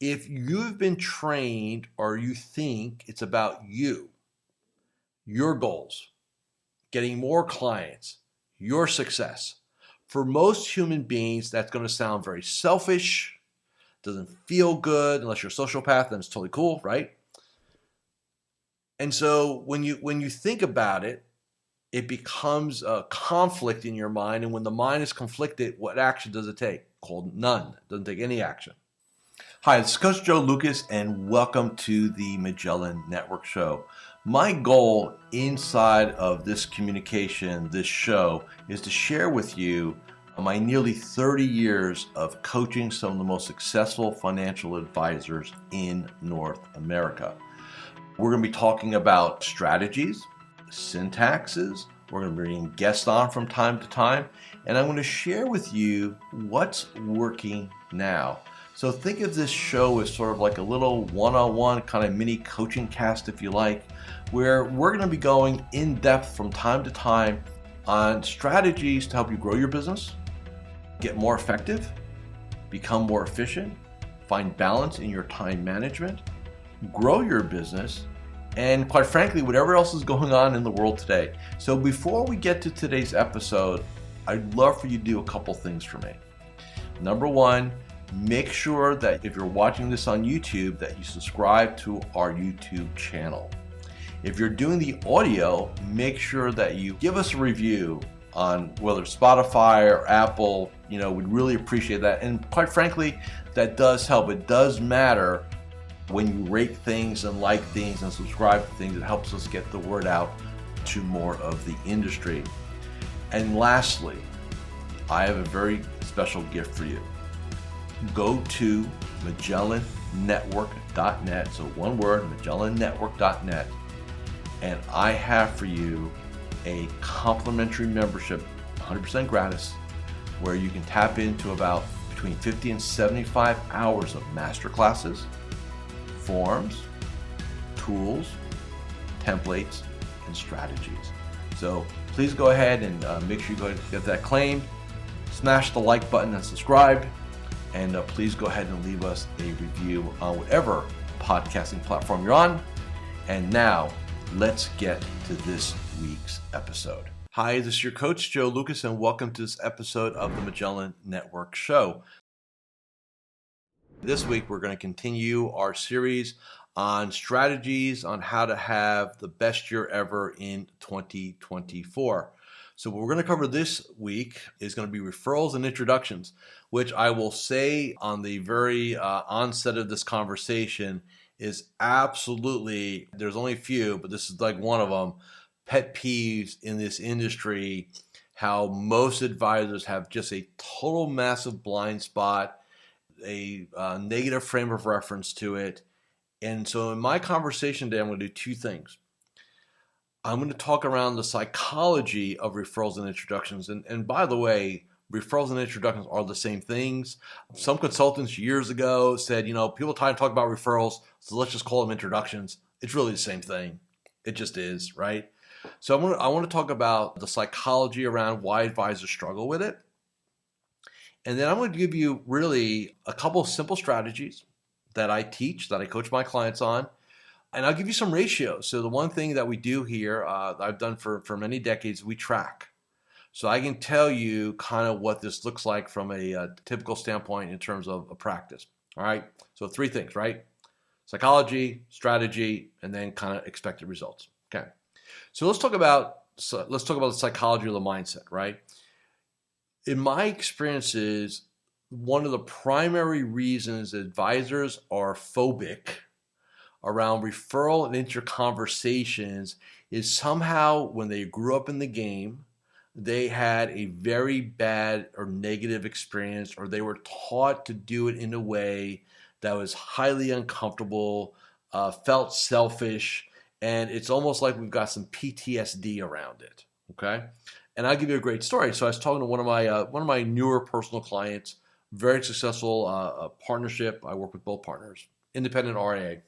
If you've been trained or you think it's about you, your goals, getting more clients, your success, for most human beings, that's going to sound very selfish, doesn't feel good. Unless you're a sociopath, then it's totally cool, right? And so when you think about it, it becomes a conflict in your mind. And when the mind is conflicted, what action does it take? Called none. It doesn't take any action. Hi, this is Coach Joe Lucas, and welcome to the Magellan Network Show. My goal inside of this communication, this show, is to share with you my nearly 30 years of coaching some of the most successful financial advisors in North America. We're going to be talking about strategies, syntaxes. We're going to be bringing guests on from time to time, and I'm going to share with you what's working now. So think of this show as sort of like a little one-on-one kind of mini coaching cast, if you like, where we're going to be going in depth from time to time on strategies to help you grow your business, get more effective, become more efficient, find balance in your time management, grow your business, and quite frankly, whatever else is going on in the world today. So before we get to today's episode, I'd love for you to do a couple things for me. Number one, make sure that if you're watching this on YouTube, that you subscribe to our YouTube channel. If you're doing the audio, make sure that you give us a review on whether it's Spotify or Apple. We'd really appreciate that. And quite frankly, that does help. It does matter when you rate things and like things and subscribe to things. It helps us get the word out to more of the industry. And lastly, I have a very special gift for you. Go to MagellanNetwork.net, so one word, MagellanNetwork.net, and I have for you a complimentary membership, 100% gratis, where you can tap into about between 50 and 75 hours of masterclasses, forms, tools, templates, and strategies. So please go ahead and make sure you go ahead and get that claimed. Smash the like button and subscribe. And please go ahead and leave us a review on whatever podcasting platform you're on. And now, let's get to this week's episode. Hi, this is your coach, Joe Lucas, and welcome to this episode of the Magellan Network Show. This week, we're going to continue our series on strategies on how to have the best year ever in 2024. So what we're going to cover this week is going to be referrals and introductions, which I will say on the very onset of this conversation is absolutely, there's only a few, but this is like one of them, pet peeves in this industry, how most advisors have just a total massive blind spot, a negative frame of reference to it. And so in my conversation today, I'm going to do two things. I'm going to talk around the psychology of referrals and introductions. And by the way, referrals and introductions are the same things. Some consultants years ago said, people try to talk about referrals, so let's just call them introductions. It's really the same thing. It just is, right? So I want to talk about the psychology around why advisors struggle with it. And then I'm going to give you really a couple of simple strategies that I teach, that I coach my clients on. And I'll give you some ratios. So the one thing that we do here, I've done for many decades, we track. So I can tell you kind of what this looks like from a typical standpoint in terms of a practice. All right. So three things, right? Psychology, strategy, and then kind of expected results. Okay. So let's talk about the psychology of the mindset, right? In my experiences, one of the primary reasons advisors are phobic around referral and interconversations is somehow when they grew up in the game, they had a very bad or negative experience, or they were taught to do it in a way that was highly uncomfortable, felt selfish, and it's almost like we've got some PTSD around it, okay? And I'll give you a great story. So I was talking to one of my newer personal clients, very successful partnership. I work with both partners, independent RIA.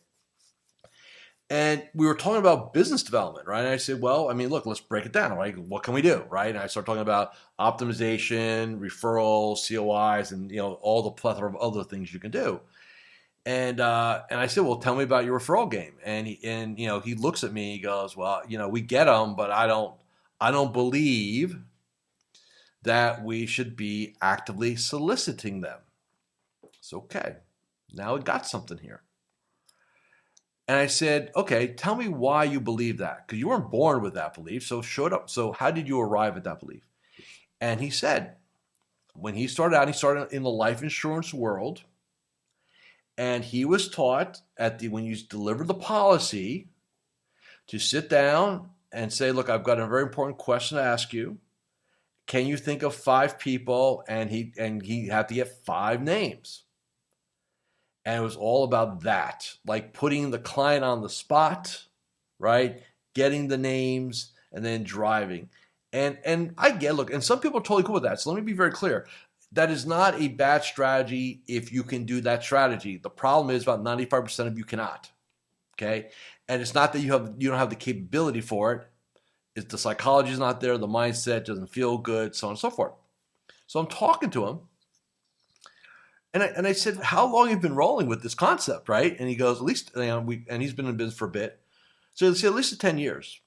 And we were talking about business development, right? And I said, well, look, let's break it down, right? What can we do, right? And I started talking about optimization, referrals, COIs, and all the plethora of other things you can do. And I said, well, tell me about your referral game. And he looks at me, he goes, well, we get them, but I don't believe that we should be actively soliciting them. It's okay. Now we got something here. And I said, okay, tell me why you believe that. Because you weren't born with that belief. So show it up. So how did you arrive at that belief? And he said, when he started out, he started in the life insurance world. And he was taught when you deliver the policy to sit down and say, look, I've got a very important question to ask you. Can you think of 5 people? And he had to get 5 names. And it was all about that, like putting the client on the spot, right? Getting the names and then driving. And I get, look, and some people are totally cool with that. So let me be very clear. That is not a bad strategy if you can do that strategy. The problem is about 95% of you cannot. Okay? And it's not that you don't have the capability for it. It's the psychology is not there, the mindset doesn't feel good, so on and so forth. So I'm talking to him. And I said, how long have you been rolling with this concept, right? And he goes, at least, and he's been in business for a bit. So he said, at least 10 years.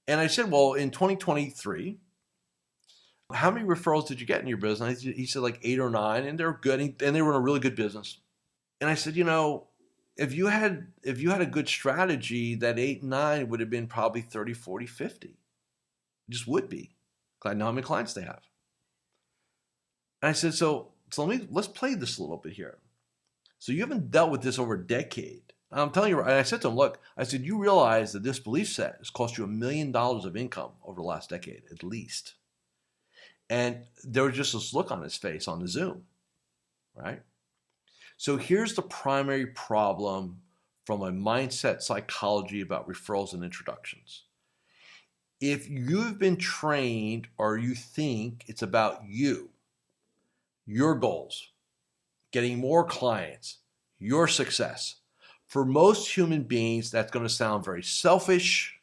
And I said, well, in 2023, how many referrals did you get in your business? He said like 8 or 9, and they're good, and they were in a really good business. And I said, if you had a good strategy, that 8, 9 would have been probably 30, 40, 50. It just would be. I know how many clients they have. And I said, so let's play this a little bit here. So you haven't dealt with this over a decade. I'm telling you, and I said to him, look, I said, you realize that this belief set has cost you $1 million of income over the last decade, at least. And there was just this look on his face on the Zoom, right? So here's the primary problem from a mindset psychology about referrals and introductions. If you've been trained or you think it's about you, your goals, getting more clients, your success, for most human beings, that's going to sound very selfish,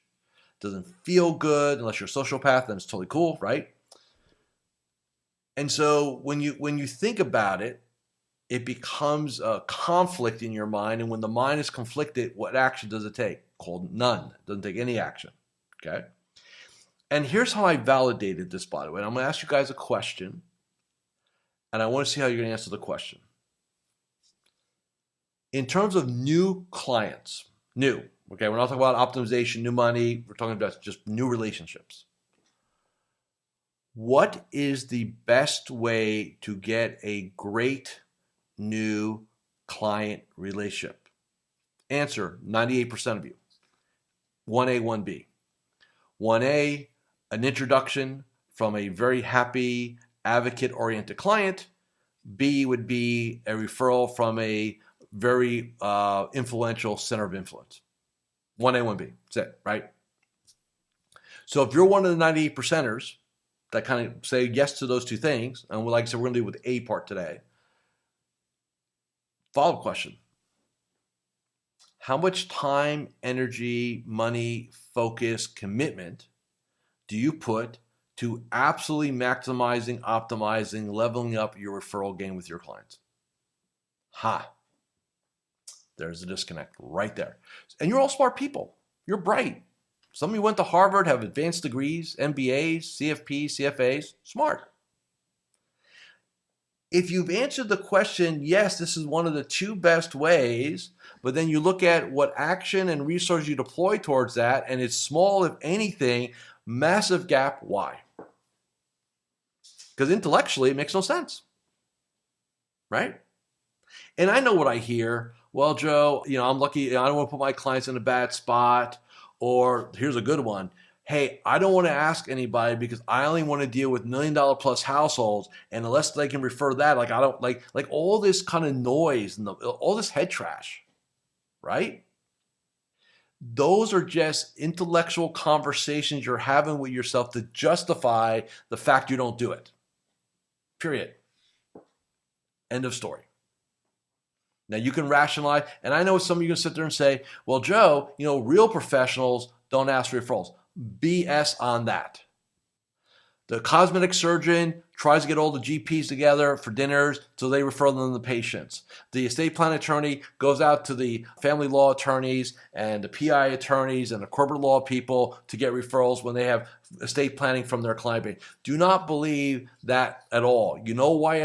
doesn't feel good. Unless you're a sociopath, then it's totally cool, right? And so when you think about it, it becomes a conflict in your mind. And when the mind is conflicted, what action does it take? Called none. It doesn't take any action. Okay? And here's how I validated this, by the way. And I'm going to ask you guys a question. And I want to see how you're going to answer the question. In terms of new clients, okay, we're not talking about optimization, new money. We're talking about just new relationships. What is the best way to get a great new client relationship? Answer, 98% of you. 1A, 1B. 1A, an introduction from a very happy, advocate-oriented client. B would be a referral from a very influential center of influence. 1A, 1B. That's it, right? So if you're one of the 98%ers that kind of say yes to those two things, and like I said, we're going to do with the A part today. Follow-up question. How much time, energy, money, focus, commitment do you put to absolutely maximizing, optimizing, leveling up your referral game with your clients? There's a disconnect right there. And you're all smart people. You're bright. Some of you went to Harvard, have advanced degrees, MBAs, CFPs, CFAs. Smart. If you've answered the question, yes, this is one of the 2 best ways, but then you look at what action and resource you deploy towards that, and it's small, if anything, massive gap. Why? Because intellectually, it makes no sense, right? And I know what I hear. Well, Joe, I'm lucky. I don't want to put my clients in a bad spot. Or here's a good one. Hey, I don't want to ask anybody because I only want to deal with $1 million plus households. And unless they can refer that, I don't like all this kind of noise and all this head trash, right? Those are just intellectual conversations you're having with yourself to justify the fact you don't do it. Period. End of story. Now you can rationalize, and I know some of you are going to sit there and say, well, Joe, real professionals don't ask for referrals. BS on that. The cosmetic surgeon tries to get all the GPs together for dinners so they refer them to the patients. The estate plan attorney goes out to the family law attorneys and the PI attorneys and the corporate law people to get referrals when they have estate planning from their client base. Do not believe that at all. You know why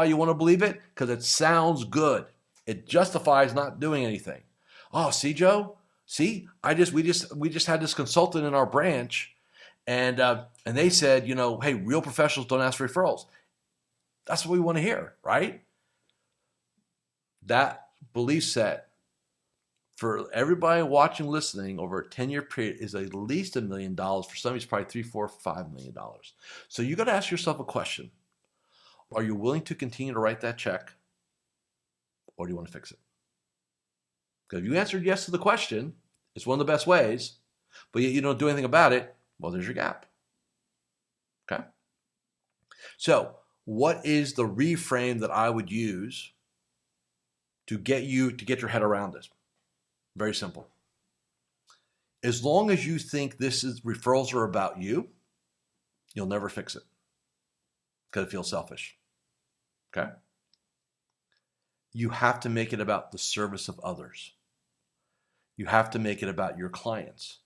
you want to believe it? Because it sounds good. It justifies not doing anything. Oh, see, Joe? See, we just had this consultant in our branch. And they said, hey, real professionals don't ask for referrals. That's what we want to hear, right? That belief set for everybody watching, listening over a 10-year period is at least $1 million. For some, it's probably $3, $4, $5 million. So you got to ask yourself a question. Are you willing to continue to write that check? Or do you want to fix it? Because if you answered yes to the question, it's one of the best ways, but yet you don't do anything about it, well, there's your gap. Okay? So, what is the reframe that I would use to get your head around this? Very simple. As long as you think referrals are about you, you'll never fix it because it feels selfish. Okay? You have to make it about the service of others. You have to make it about your clients.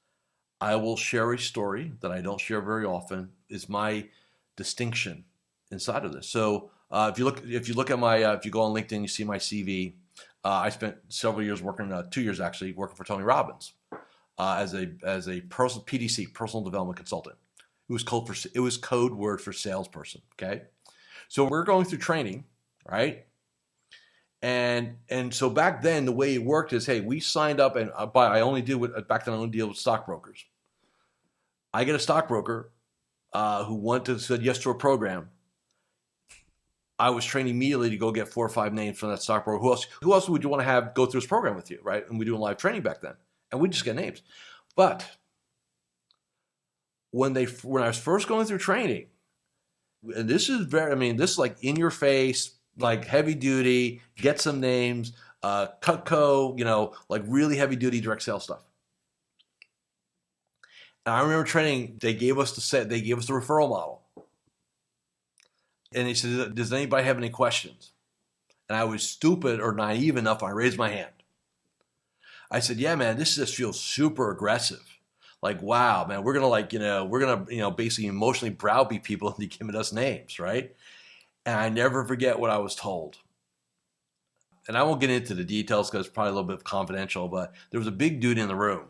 I will share a story that I don't share very often. Is my distinction inside of this. So if you look at my if you go on LinkedIn, you see my CV. I spent several years working, 2 years actually, working for Tony Robbins as a personal PDC, personal development consultant. It was code word for salesperson. Okay, so we're going through training, right? And so back then the way it worked is, hey, we signed up, and back then I only deal with stockbrokers. I get a stockbroker who said yes to a program. I was trained immediately to go get 4 or 5 names from that stockbroker. Who else would you want to have go through this program with you, right? And we do live training back then, and we just get names. But when I was first going through training, and this is like in your face, like heavy duty, get some names, Cutco, like really heavy duty direct sales stuff. And I remember training, they gave us the referral model. And he said, does anybody have any questions? And I was stupid or naive enough, I raised my hand. I said, yeah, man, this just feels super aggressive. Like, wow, man, we're gonna basically emotionally browbeat people into giving us names, right? And I never forget what I was told. And I won't get into the details because it's probably a little bit confidential, but there was a big dude in the room.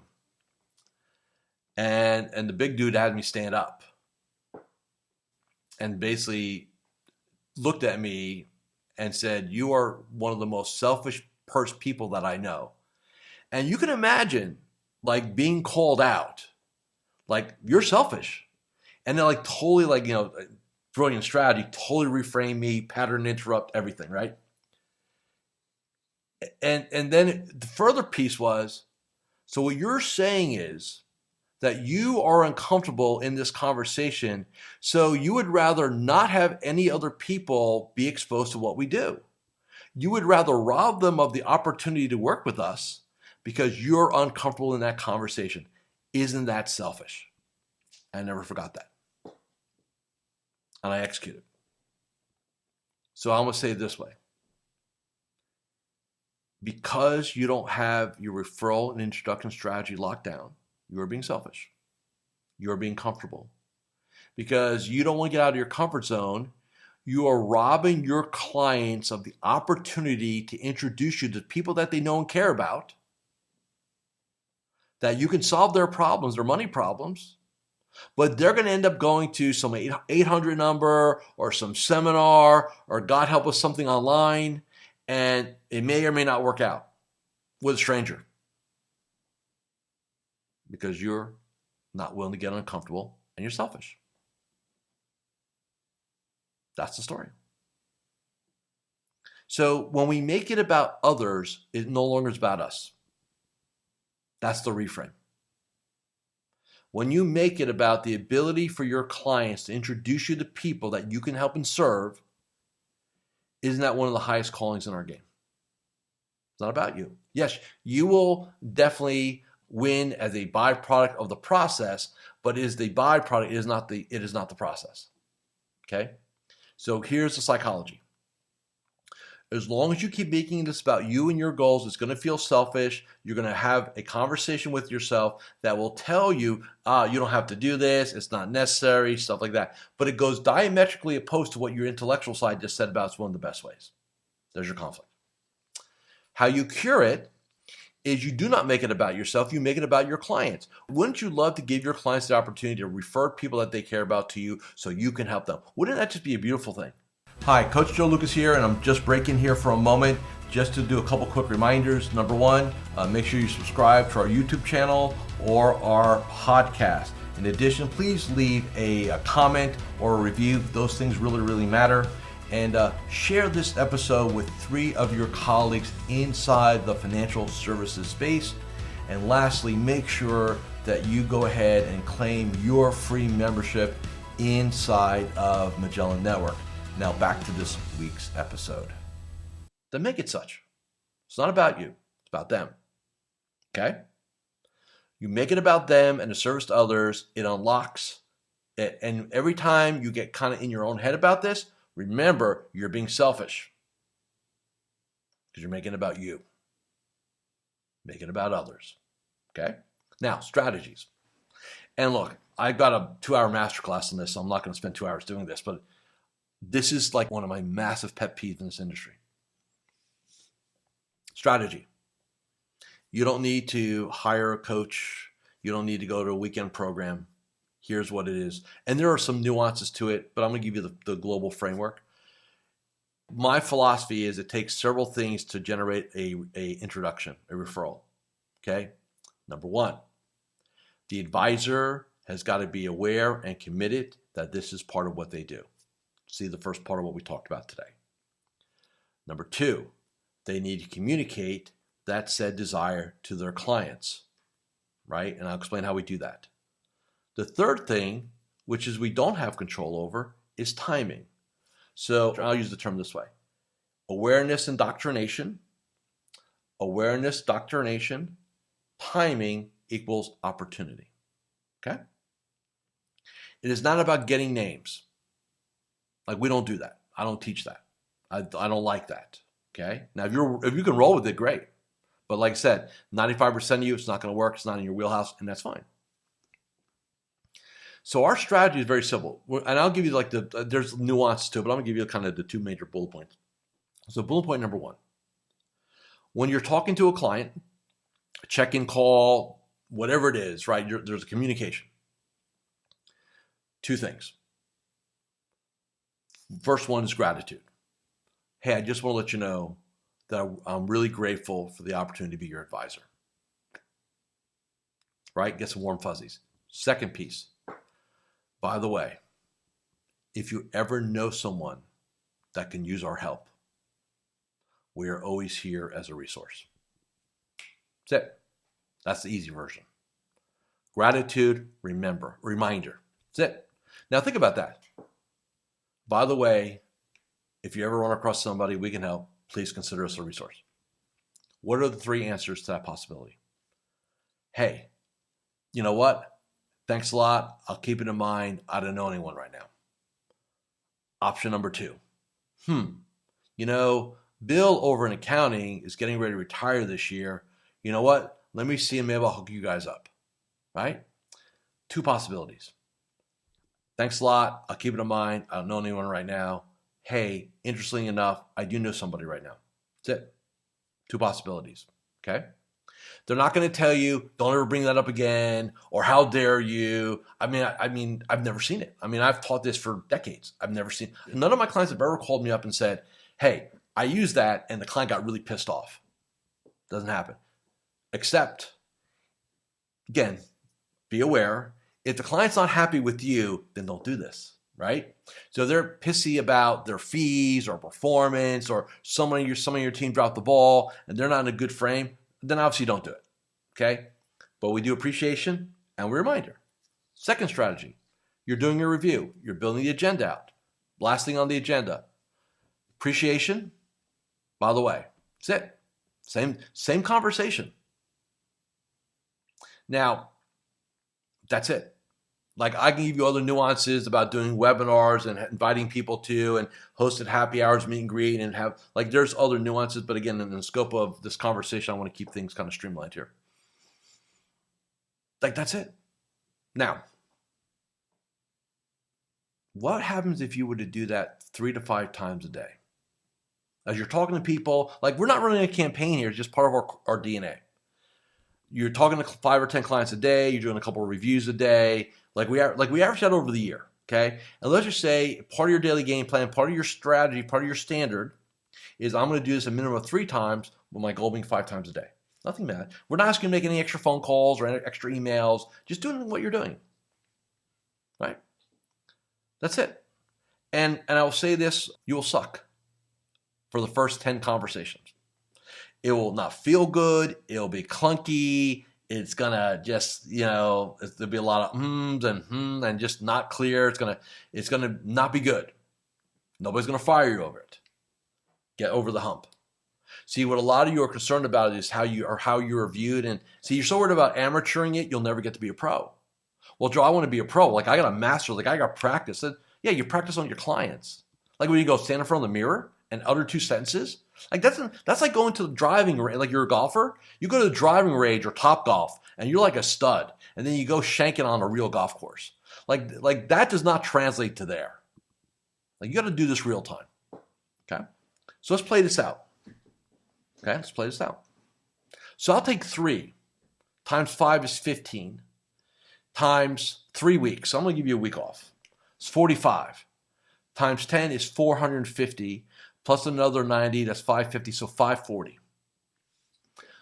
And the big dude had me stand up and basically looked at me and said, you are one of the most selfish people that I know. And you can imagine like being called out, like you're selfish. And then like totally like, brilliant strategy, totally reframe me, pattern interrupt, everything, right? And then the further piece was, so what you're saying is that you are uncomfortable in this conversation, so you would rather not have any other people be exposed to what we do. You would rather rob them of the opportunity to work with us because you're uncomfortable in that conversation. Isn't that selfish? I never forgot that. And I executed. So I'm going to say it this way. Because you don't have your referral and introduction strategy locked down, you are being selfish. You are being comfortable. Because you don't want to get out of your comfort zone, you are robbing your clients of the opportunity to introduce you to people that they know and care about, that you can solve their problems, their money problems, but they're going to end up going to some 800 number or some seminar or God help us something online, and it may or may not work out with a stranger because you're not willing to get uncomfortable and you're selfish. That's the story. So when we make it about others, it no longer is about us. That's the reframe. When you make it about the ability for your clients to introduce you to people that you can help and serve, isn't that one of the highest callings in our game? It's not about you. Yes, you will definitely win as a byproduct of the process, but is the byproduct, it is not the process. Okay? So here's the psychology. As long as you keep making this about you and your goals, it's going to feel selfish. You're going to have a conversation with yourself that will tell you, you don't have to do this, it's not necessary, stuff like that. But it goes diametrically opposed to what your intellectual side just said about it's one of the best ways. There's your conflict. How you cure it is you do not make it about yourself, you make it about your clients. Wouldn't you love to give your clients the opportunity to refer people that they care about to you so you can help them? Wouldn't that just be a beautiful thing? Hi, Coach Joe Lukacs here, and I'm just breaking here for a moment just to do a couple quick reminders. Number one, make sure you subscribe to our YouTube channel or our podcast. In addition, please leave a comment or a review. Those things really, really matter. And share this episode with 3 of your colleagues inside the financial services space. And lastly, make sure that you go ahead and claim your free membership inside of Magellan Network. Now back to this week's episode. Then make it such. It's not about you. It's about them. Okay? You make it about them and the service to others. It unlocks it. And every time you get kind of in your own head about this, remember you're being selfish because you're making it about you. Make it about others. Okay? Now, strategies. And look, I've got a 2-hour masterclass on this, so I'm not going to spend 2 hours doing this, but this is like one of my massive pet peeves in this industry. Strategy. You don't need to hire a coach. You don't need to go to a weekend program. Here's what it is. And there are some nuances to it, but I'm going to give you the global framework. My philosophy is it takes several things to generate a introduction, a referral. Okay? Number one, the advisor has got to be aware and committed that this is part of what they do. See the first part of what we talked about today. Number two, they need to communicate that said desire to their clients, right? And I'll explain how we do that. The third thing, which is we don't have control over, is timing. So I'll use the term this way. Awareness, indoctrination, timing equals opportunity. Okay? It is not about getting names. Like, we don't do that. I don't teach that. I don't like that. Okay? Now, if you can roll with it, great. But like I said, 95% of you, it's not going to work. It's not in your wheelhouse, and that's fine. So our strategy is very simple. And I'll give you there's nuance to it, but I'm going to give you kind of the 2 major bullet points. So bullet point number 1. When you're talking to a client, a check-in call, whatever it is, right? There's a communication. 2 things. First one is gratitude. Hey, I just want to let you know that I'm really grateful for the opportunity to be your advisor. Right? Get some warm fuzzies. Second piece. By the way, if you ever know someone that can use our help, we are always here as a resource. That's it. That's the easy version. Gratitude, reminder. That's it. Now think about that. By the way, if you ever run across somebody we can help, please consider us a resource. What are the 3 answers to that possibility? Hey, you know what? Thanks a lot. I'll keep it in mind. I don't know anyone right now. Option number 2. Bill over in accounting is getting ready to retire this year. You know what? Let me see, and maybe I'll hook you guys up. Right? 2 possibilities. Thanks a lot. I'll keep it in mind. I don't know anyone right now. Hey, interestingly enough, I do know somebody right now. That's it. 2 possibilities. Okay? They're not going to tell you, don't ever bring that up again, or how dare you. I mean, I've never seen it. I mean, I've taught this for decades. I've never seen it. None of my clients have ever called me up and said, hey, I used that and the client got really pissed off. Doesn't happen. Except, again, be aware, if the client's not happy with you, then don't do this, right? So they're pissy about their fees or performance, or some of your team dropped the ball and they're not in a good frame, then obviously don't do it, okay? But we do appreciation and reminder. Second strategy, you're doing your review. You're building the agenda out. Last thing on the agenda, appreciation, by the way. That's it. Same conversation. Now, that's it. Like I can give you other nuances about doing webinars and inviting people to and hosted happy hours, meet and greet, and have like there's other nuances. But again, in the scope of this conversation, I want to keep things kind of streamlined here. Like that's it. Now, what happens if you were to do that 3 to 5 times a day? As you're talking to people, like we're not running a campaign here, it's just part of our DNA. You're talking to 5 or 10 clients a day, you're doing a couple of reviews a day, like we average that over the year, okay? And let's just say part of your daily game plan, part of your strategy, part of your standard is I'm going to do this a minimum of 3 times, with my goal being 5 times a day. Nothing bad. We're not asking you to make any extra phone calls or any extra emails, just doing what you're doing, right? That's it. And I will say this, you will suck for the first 10 conversations. It will not feel good. It'll be clunky. It's going to just, there'll be a lot of and just not clear. It's going to not be good. Nobody's going to fire you over it. Get over the hump. See, what a lot of you are concerned about is how you're viewed. And see, you're so worried about amateuring it, you'll never get to be a pro. Well, Joe, I want to be a pro. Like I got to master, like I got to practice. And, yeah, you practice on your clients. Like when you go stand in front of the mirror and utter 2 sentences. Like that's like going to the driving range. Like you're a golfer, you go to the driving range or Top Golf, and you're like a stud, and then you go shanking on a real golf course. Like that does not translate to there. Like you got to do this real time. Okay, so let's play this out. Okay, let's play this out. So I'll take 3 times 5 is 15 times 3 weeks. So I'm going to give you a week off. It's 45 times 10 is 450. Plus another 90, that's 550, so 540.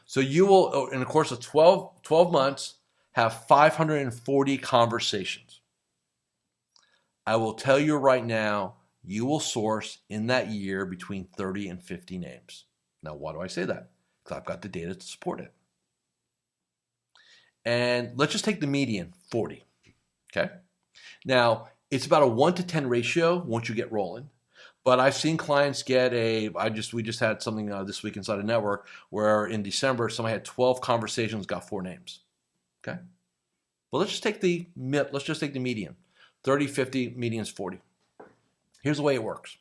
So you will, in the course of 12 months, have 540 conversations. I will tell you right now, you will source in that year between 30 and 50 names. Now, why do I say that? Because I've got the data to support it. And let's just take the median, 40. Okay? Now, it's about a 1 to 10 ratio once you get rolling. But I've seen clients get we just had something this week inside a network where in December, somebody had 12 conversations, got 4 names. Okay. Well, let's just take the median. 30, 50, median's 40. Here's the way it works.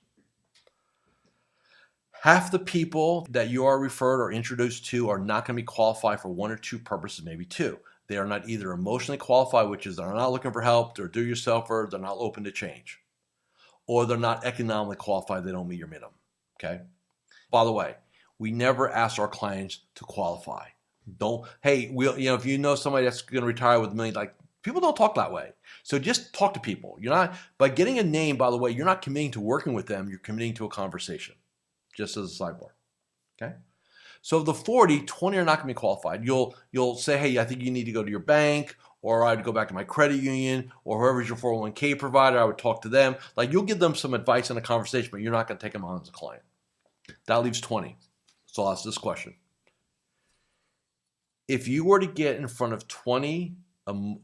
Half the people that you are referred or introduced to are not going to be qualified for 1 or 2 purposes, maybe 2. They are not either emotionally qualified, which is they're not looking for help, they're do-yourselfer, they're not open to change. Or they're not economically qualified, they don't meet your minimum, okay? By the way, we never ask our clients to qualify. If you know somebody that's going to retire with $1 million, like people don't talk that way. So just talk to people. By getting a name, by the way, you're not committing to working with them, you're committing to a conversation, just as a sidebar, okay? So of the 40, 20 are not going to be qualified. You'll say, hey, I think you need to go to your bank, or I'd go back to my credit union, or whoever's your 401k provider, I would talk to them. Like you'll give them some advice in a conversation, but you're not going to take them on as a client. That leaves 20. So I'll ask this question. If you were to get in front of 20,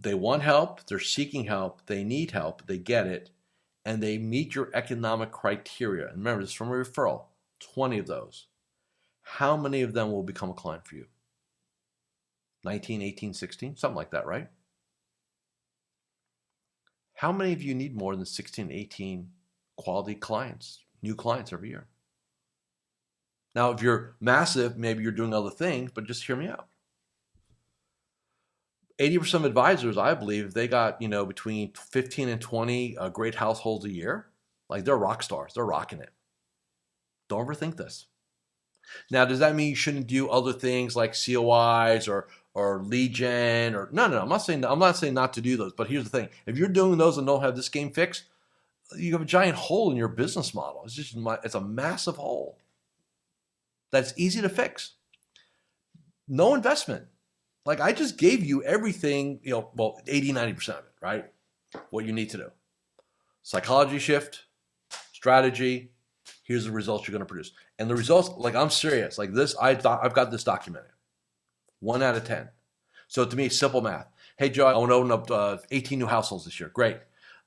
they want help, they're seeking help, they need help, they get it, and they meet your economic criteria. And remember, this is from a referral, 20 of those. How many of them will become a client for you? 19, 18, 16, something like that, right? How many of you need more than 16, 18 quality clients, new clients every year? Now, if you're massive, maybe you're doing other things, but just hear me out. 80% of advisors, I believe, they got, between 15 and 20 great households a year. Like they're rock stars. They're rocking it. Don't overthink this. Now, does that mean you shouldn't do other things like COIs or lead gen no, I'm not saying not to do those, but here's the thing. If you're doing those and don't have this game fixed, you have a giant hole in your business model. It's a massive hole. That's easy to fix. No investment. Like I just gave you everything, 80, 90% of it, right? What you need to do. Psychology shift, strategy, here's the results you're going to produce. And the results, like I'm serious, like this, I've got this documented. 1 out of 10. So to me, simple math. Hey, Joe, I want to open up 18 new households this year. Great.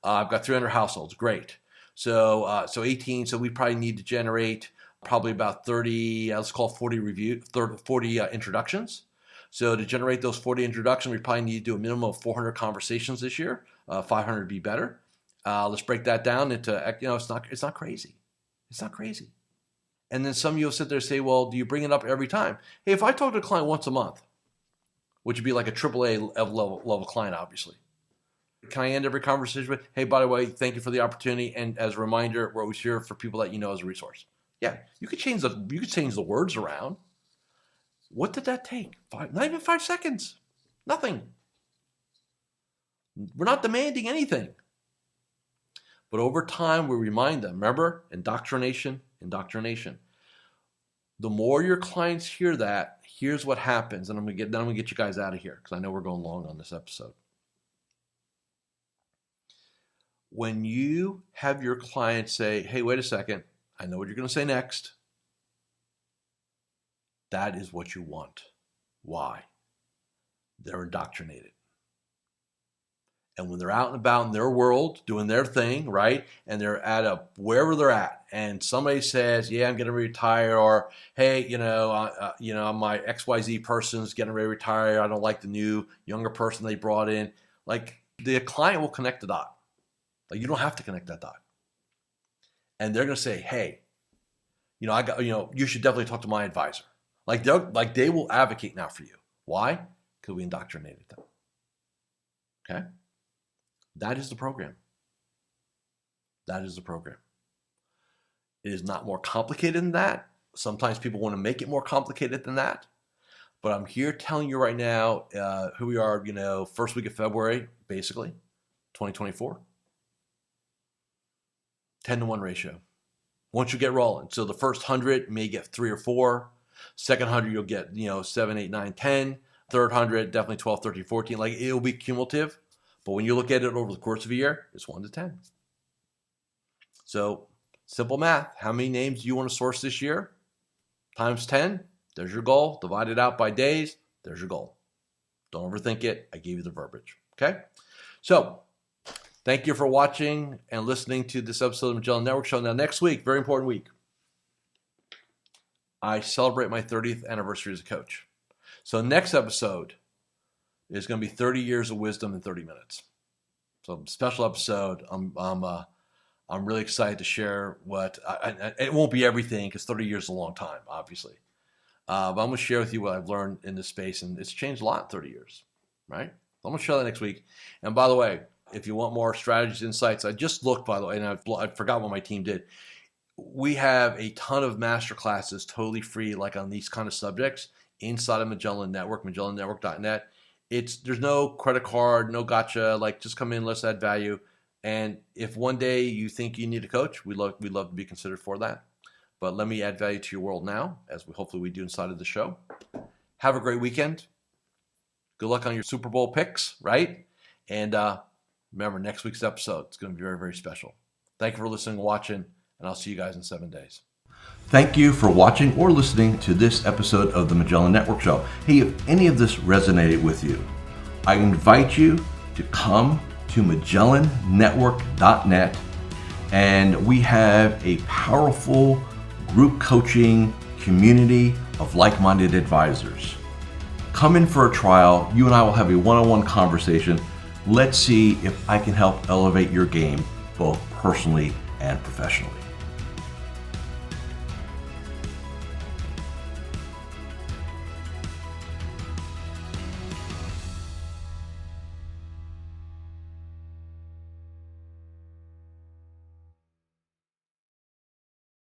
I've got 300 households. Great. So 18. So we probably need to generate probably about 30, let's call 40 introductions. So to generate those 40 introductions, we probably need to do a minimum of 400 conversations this year. 500 would be better. Let's break that down into, it's not crazy. It's not crazy. And then some of you will sit there and say, well, do you bring it up every time? Hey, if I talk to a client once a month, which would be like a AAA level client, obviously. Can I end every conversation with, hey, by the way, thank you for the opportunity. And as a reminder, we're always here for people that you know as a resource. Yeah, you could change the words around. What did that take? Not even 5 seconds. Nothing. We're not demanding anything. But over time, we remind them. Remember, indoctrination. The more your clients hear that, here's what happens. And I'm gonna get you guys out of here because I know we're going long on this episode. When you have your clients say, hey, wait a second, I know what you're going to say next. That is what you want. Why? They're indoctrinated. And when they're out and about in their world, doing their thing, right? And they're at wherever they're at, and somebody says, yeah, I'm getting ready to retire, or hey, my XYZ person's getting ready to retire. I don't like the new younger person they brought in. Like, the client will connect the dot. Like, you don't have to connect that dot. And they're going to say, hey, you should definitely talk to my advisor. They will advocate now for you. Why? Because we indoctrinated them. Okay? That is the program. That is the program. It is not more complicated than that. Sometimes people want to make it more complicated than that. But I'm here telling you right now who we are, first week of February, basically, 2024. 10-to-1 ratio. Once you get rolling. So the first 100 may get 3 or 4. Second 100, you'll get, 7, 8, 9, 10. Third 100, definitely 12, 13, 14. Like, it'll be cumulative. But when you look at it over the course of a year, it's 1 to 10. So simple math. How many names do you want to source this year? Times 10. There's your goal. Divide it out by days. There's your goal. Don't overthink it. I gave you the verbiage. Okay? So thank you for watching and listening to this episode of the Magellan Network Show. Now, next week, very important week, I celebrate my 30th anniversary as a coach. So next episode is going to be 30 years of wisdom in 30 minutes. So special episode. I'm really excited to share what, it won't be everything because 30 years is a long time, obviously. But I'm going to share with you what I've learned in this space, and it's changed a lot in 30 years, right? So I'm going to share that next week. And by the way, if you want more strategies, insights, I just looked, by the way, and I forgot what my team did. We have a ton of master classes totally free, like on these kind of subjects inside of Magellan Network, MagellanNetwork.net. There's no credit card, no gotcha, like just come in, let's add value. And if one day you think you need a coach, we'd love to be considered for that. But let me add value to your world now, as hopefully we do inside of the show. Have a great weekend. Good luck on your Super Bowl picks, right? And remember, next week's episode is going to be very, very special. Thank you for listening and watching, and I'll see you guys in 7 days. Thank you for watching or listening to this episode of the Magellan Network Show. Hey, if any of this resonated with you, I invite you to come to MagellanNetwork.net, and we have a powerful group coaching community of like-minded advisors. Come in for a trial. You and I will have a one-on-one conversation. Let's see if I can help elevate your game, both personally and professionally.